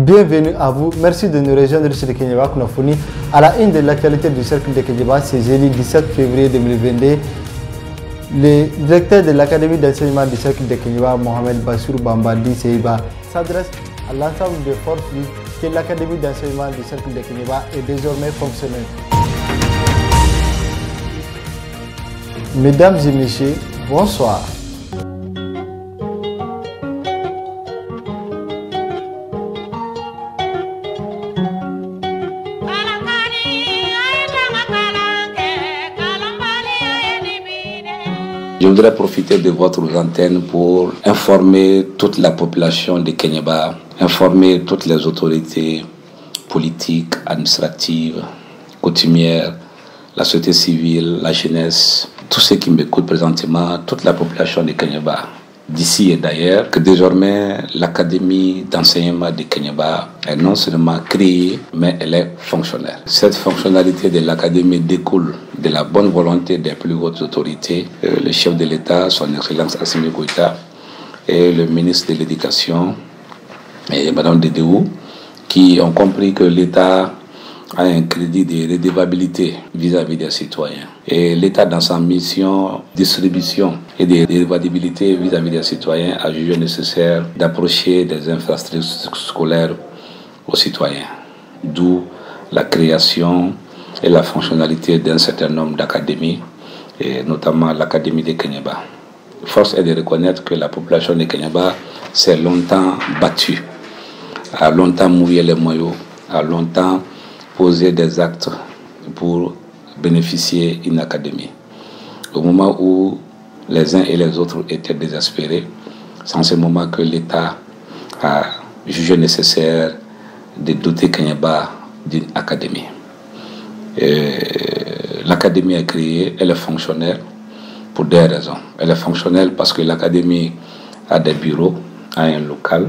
Bienvenue à vous, merci de nous rejoindre sur le Kenyaba Kunafoni à la une de l'actualité du cercle de Kenyaba, c'est jeudi 17 février 2022. Le directeur de l'académie d'enseignement du cercle de Kenyaba, Mohamed Bassirou Bambadi Seiba, s'adresse à l'ensemble des forces que l'académie d'enseignement du cercle de Kenyaba est désormais fonctionnelle. Mesdames et messieurs, bonsoir. Je voudrais profiter de votre antenne pour informer toute la population de Kenyaba, informer toutes les autorités politiques, administratives, coutumières, la société civile, la jeunesse, tous ceux qui m'écoutent présentement, toute la population de Kenyaba, d'ici et d'ailleurs, que désormais l'académie d'enseignement de Kenyaba est non seulement créée, mais elle est fonctionnelle. Cette fonctionnalité de l'académie découle de la bonne volonté des plus hautes autorités, le chef de l'État, son Excellence Assimi Goïta, et le ministre de l'Éducation, et Mme Dedéou, qui ont compris que l'État a un crédit de redevabilité vis-à-vis des citoyens. Et l'État, dans sa mission distribution et de redevabilité vis-à-vis des citoyens, a jugé nécessaire d'approcher des infrastructures scolaires aux citoyens. D'où la création et la fonctionnalité d'un certain nombre d'académies, et notamment l'Académie de Kenyaba. Force est de reconnaître que la population de Kenyaba s'est longtemps battue, a longtemps mouillé les maillots, a longtemps posé des actes pour bénéficier d'une académie. Au moment où les uns et les autres étaient désespérés, c'est en ce moment que l'État a jugé nécessaire de doter Kenyaba d'une académie. L'académie est créée, elle est fonctionnelle pour des raisons. Elle est fonctionnelle parce que l'académie a des bureaux, a un local,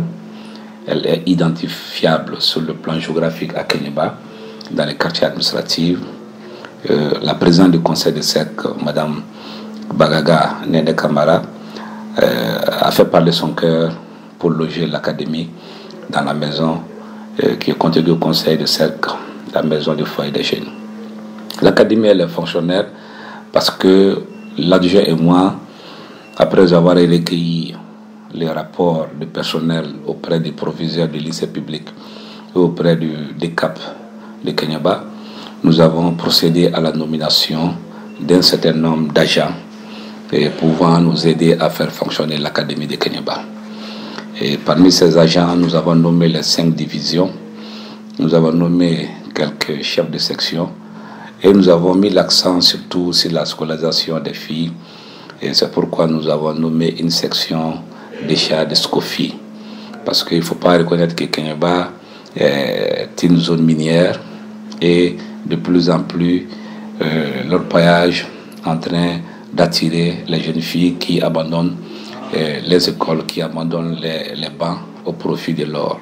elle est identifiable sur le plan géographique à Kenyaba, dans les quartiers administratifs. La présidente du conseil de cercle, Mme Bagaga Nene Kamara, a fait parler son cœur pour loger l'académie dans la maison qui est contiennue au conseil de cercle, la maison du foyer des jeunes. L'académie elle est fonctionnaire parce que l'adjoint et moi, après avoir recueilli les rapports du personnel auprès des proviseurs du lycée public et auprès du DECAP de Kenyaba, nous avons procédé à la nomination d'un certain nombre d'agents pouvant nous aider à faire fonctionner l'académie de Kenyaba. Et parmi ces agents, nous avons nommé les 5 divisions, nous avons nommé quelques chefs de section et nous avons mis l'accent surtout sur la scolarisation des filles. Et c'est pourquoi nous avons nommé une section déjà de SCOFI. Parce qu'il ne faut pas reconnaître que Kenyaba est une zone minière et de plus en plus l'orpaillage en train d'attirer les jeunes filles qui abandonnent les écoles, qui abandonnent les bancs au profit de l'or.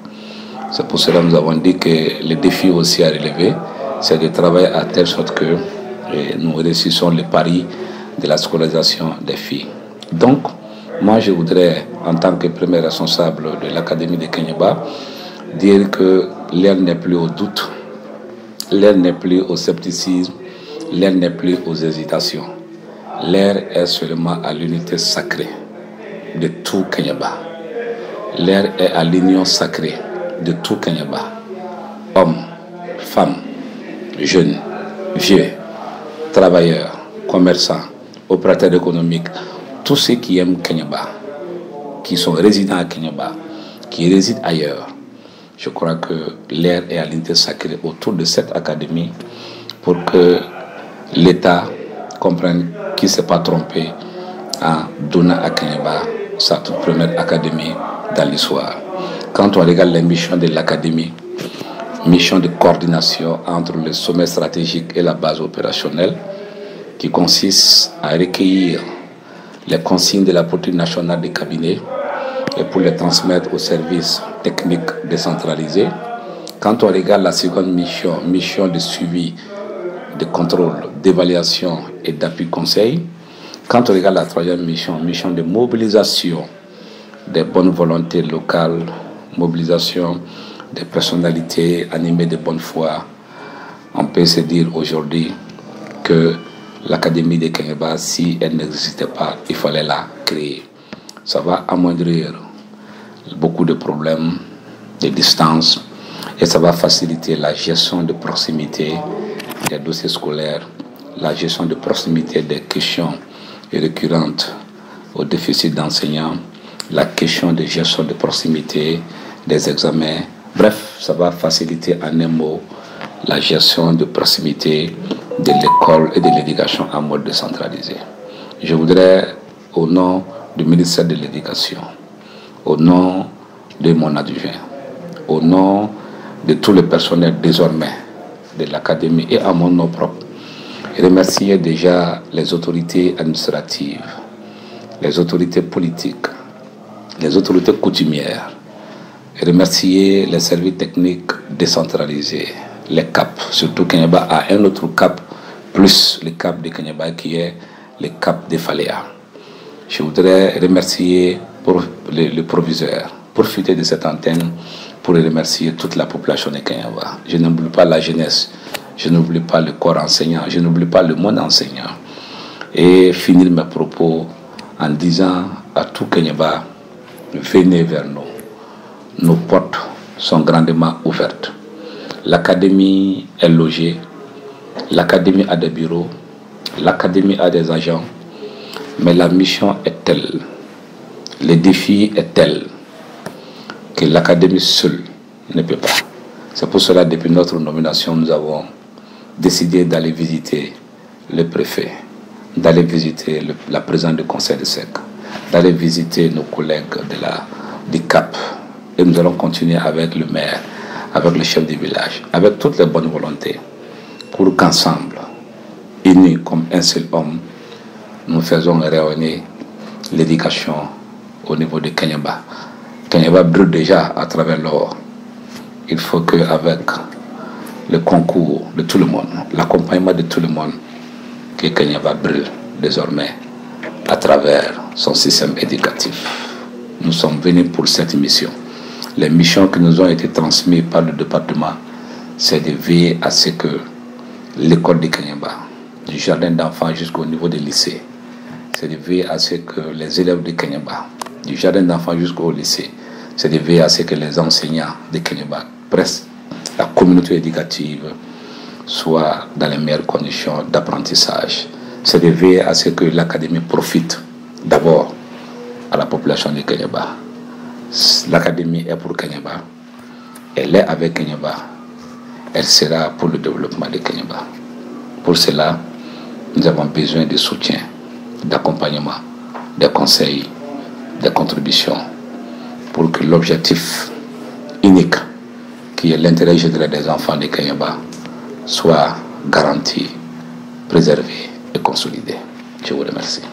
C'est pour cela que nous avons dit que le défi aussi à relever, c'est de travailler à telle sorte que nous réussissons le pari de la scolarisation des filles. Donc, moi je voudrais, en tant que premier responsable de l'Académie de Kenyaba, dire que l'heure n'est plus au doute, l'heure n'est plus au scepticisme, l'heure n'est plus aux hésitations. L'heure est seulement à l'unité sacrée de tout Kenyaba. L'heure est à l'union sacrée de tout Kenyaba. Hommes, femmes, jeunes, vieux, travailleurs, commerçants, opérateurs économiques, tous ceux qui aiment Kenyaba, qui sont résidents à Kenyaba, qui résident ailleurs. Je crois que l'heure est à l'unité sacrée autour de cette académie pour que l'État comprenne qu'il ne s'est pas trompé en donnant à Kenyaba sa toute première académie dans l'histoire. Quand on regarde les missions de l'académie, mission de coordination entre le sommet stratégique et la base opérationnelle, qui consiste à recueillir les consignes de la politique nationale des cabinets et pour les transmettre aux services techniques décentralisés. Quand on regarde la seconde mission, mission de suivi, de contrôle, d'évaluation et d'appui conseil, Quand on regarde la troisième mission, mission de mobilisation des bonnes volontés locales, mobilisation des personnalités animées de bonne foi, on peut se dire aujourd'hui que l'Académie de Kainaba, si elle n'existait pas, il fallait la créer. Ça va amoindrir beaucoup de problèmes, de distances, et ça va faciliter la gestion de proximité des dossiers scolaires, la gestion de proximité des questions récurrentes au déficit d'enseignants, la question de gestion de proximité des examens. Bref, ça va faciliter en un mot la gestion de proximité de l'école et de l'éducation en mode décentralisé. Je voudrais, au nom du ministère de l'Éducation, au nom de mon adjoint, au nom de tout le personnel désormais de l'Académie et à mon nom propre, remercier déjà les autorités administratives, les autorités politiques, les autorités coutumières, remercier les services techniques décentralisés, les CAP, surtout Kainaba a un autre CAP, plus le CAP de Kainaba qui est le CAP de Faléa. Je voudrais remercier pour le proviseur, profiter de cette antenne pour remercier toute la population de Kainaba. Je n'oublie pas la jeunesse, je n'oublie pas le corps enseignant, je n'oublie pas le monde enseignant. Et finir mes propos en disant à tout Kainaba, venez vers nous. Nos portes sont grandement ouvertes. L'académie est logée, l'académie a des bureaux, l'académie a des agents, mais la mission est telle, le défi est tel que l'académie seule ne peut pas. C'est pour cela, depuis notre nomination, nous avons décidé d'aller visiter le préfet, d'aller visiter la présidente du conseil de SEC, d'aller visiter nos collègues du CAP. Et nous allons continuer avec le maire, avec le chef du village, avec toutes les bonnes volontés, pour qu'ensemble, unis comme un seul homme, nous faisons rayonner l'éducation au niveau de Kainaba. Kainaba brûle déjà à travers l'or. Il faut qu'avec le concours de tout le monde, l'accompagnement de tout le monde, que Kainaba brûle désormais à travers son système éducatif. Nous sommes venus pour cette mission. Les missions qui nous ont été transmises par le département, c'est de veiller à ce que l'école de Kainaba, du jardin d'enfants jusqu'au niveau des lycées, c'est de veiller à ce que les élèves de Kainaba, du jardin d'enfants jusqu'au lycée, c'est de veiller à ce que les enseignants de Kainaba, presque la communauté éducative, soient dans les meilleures conditions d'apprentissage. C'est de veiller à ce que l'académie profite d'abord à la population de Kainaba. L'académie est pour Kainaba, elle est avec Kainaba, elle sera pour le développement de Kainaba. Pour cela, nous avons besoin de soutien, d'accompagnement, de conseils, de contributions, pour que l'objectif unique, qui est l'intérêt général des enfants de Kainaba, soit garanti, préservé et consolidé. Je vous remercie.